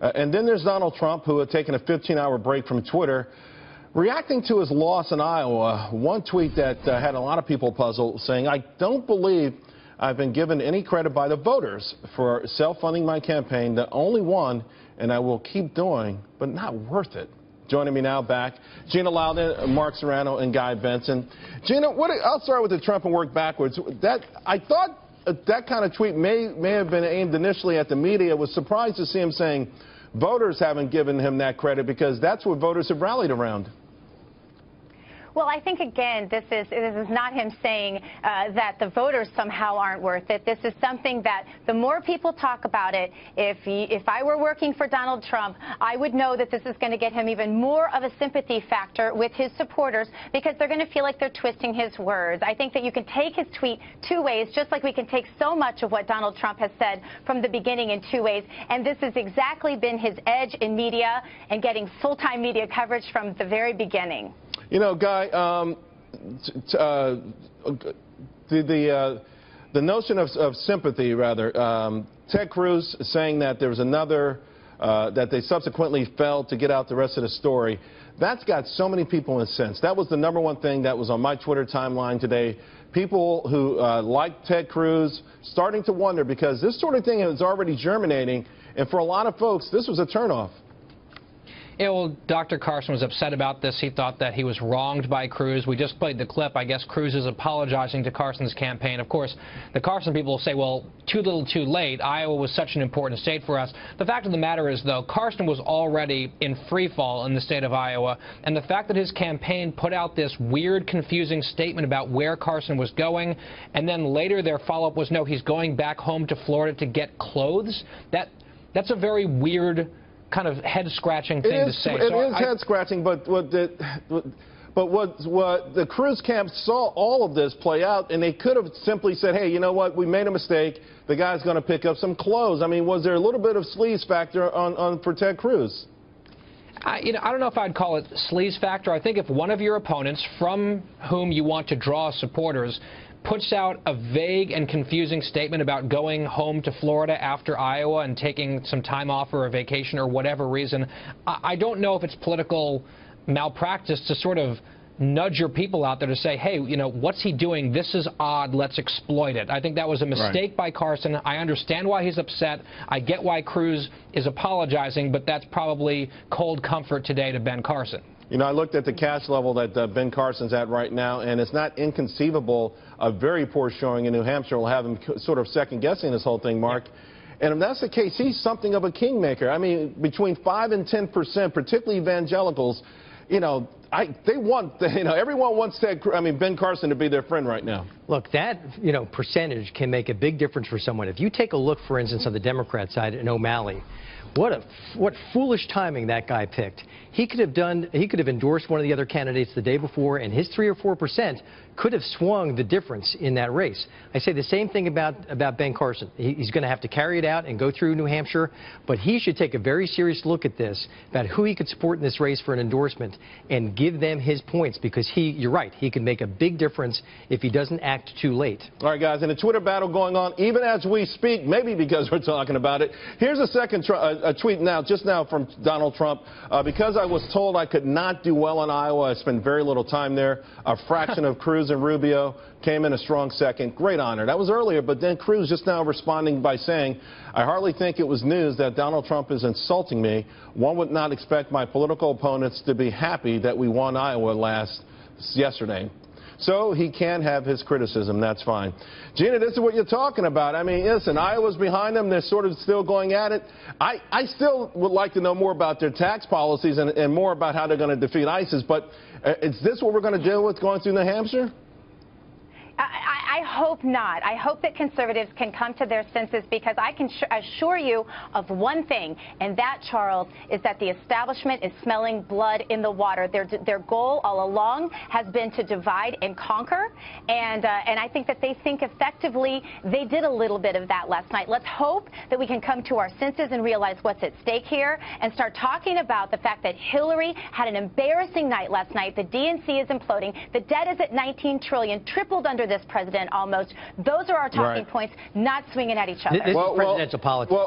And then there's Donald Trump, who had taken a 15-hour break from Twitter, reacting to his loss in Iowa. One tweet that had a lot of people puzzled, saying, "I don't believe I've been given any credit by the voters for self-funding my campaign, the only one, and I will keep doing, but not worth it." Joining me now back, Gina Loudon, Mark Serrano, and Guy Benson. Gina, I'll start with the Trump and work backwards. I thought that kind of tweet may have been aimed initially at the media. I was surprised to see him saying voters haven't given him that credit, because that's what voters have rallied around. Well, I think, again, this is not him saying that the voters somehow aren't worth it. This is something that the more people talk about it, if I were working for Donald Trump, I would know that this is going to get him even more of a sympathy factor with his supporters, because they're going to feel like they're twisting his words. I think that you can take his tweet two ways, just like we can take so much of what Donald Trump has said from the beginning in two ways. And this has exactly been his edge in media and getting full-time media coverage from the very beginning. You know, Guy, the notion of sympathy, rather, Ted Cruz saying that there was another, that they subsequently failed to get out the rest of the story, that's got so many people incensed. That was the #1 thing that was on my Twitter timeline today. People who like Ted Cruz starting to wonder, because this sort of thing is already germinating, and for a lot of folks, this was a turnoff. Yeah, well, Dr. Carson was upset about this. He thought that he was wronged by Cruz. We just played the clip. I guess Cruz is apologizing to Carson's campaign. Of course, the Carson people will say, well, too little, too late. Iowa was such an important state for us. The fact of the matter is, though, Carson was already in free fall in the state of Iowa. And the fact that his campaign put out this weird, confusing statement about where Carson was going, and then later their follow-up was, no, he's going back home to Florida to get clothes, that's a very weird kind of head-scratching thing to say. It is head-scratching, but what the Cruz camp saw all of this play out, and they could have simply said, hey, you know what, we made a mistake, the guy's going to pick up some clothes. I mean, was there a little bit of sleaze factor for Ted Cruz? I don't know if I'd call it sleaze factor. I think if one of your opponents, from whom you want to draw supporters, puts out a vague and confusing statement about going home to Florida after Iowa and taking some time off or a vacation or whatever reason, I don't know if it's political malpractice to sort of nudge your people out there to say, hey, you know, what's he doing? This is odd. Let's exploit it. I think that was a mistake by Carson. I understand why he's upset. I get why Cruz is apologizing, but that's probably cold comfort today to Ben Carson. You know, I looked at the cash level that Ben Carson's at right now, and it's not inconceivable a very poor showing in New Hampshire will have him sort of second-guessing this whole thing, Mark. Yeah. And if that's the case, he's something of a kingmaker. I mean, between 5 and 10%, particularly evangelicals, you know, everyone wants Ben Carson to be their friend right now. Look, that, percentage can make a big difference for someone. If you take a look, for instance, on the Democrat side in O'Malley, what foolish timing that guy picked. He could have endorsed one of the other candidates the day before, and his 3 or 4% could have swung the difference in that race. I say the same thing about Ben Carson. He's going to have to carry it out and go through New Hampshire, but he should take a very serious look at this, about who he could support in this race for an endorsement, and give them his points, because you're right, he can make a big difference if he doesn't act too late. All right, guys, and a Twitter battle going on even as we speak, maybe because we're talking about it. Here's a second tweet just now from Donald Trump. Because I was told I could not do well in Iowa, I spent very little time there. A fraction of Cruz and Rubio, came in a strong second. Great honor. That was earlier, but then Cruz just now responding by saying, I hardly think it was news that Donald Trump is insulting me. One would not expect my political opponents to be happy that we won Iowa yesterday. So he can have his criticism. That's fine. Gina, this is what you're talking about. I mean, listen, Iowa's behind them. They're sort of still going at it. I still would like to know more about their tax policies and more about how they're going to defeat ISIS. But is this what we're going to deal with going through New Hampshire? I hope not. I hope that conservatives can come to their senses, because I can assure you of one thing, and that, Charles, is that the establishment is smelling blood in the water. Their goal all along has been to divide and conquer, and I think that they think effectively they did a little bit of that last night. Let's hope that we can come to our senses and realize what's at stake here and start talking about the fact that Hillary had an embarrassing night last night. The DNC is imploding. The debt is at $19 trillion, tripled under this president almost. Those are our talking points, not swinging at each other. This is presidential politics.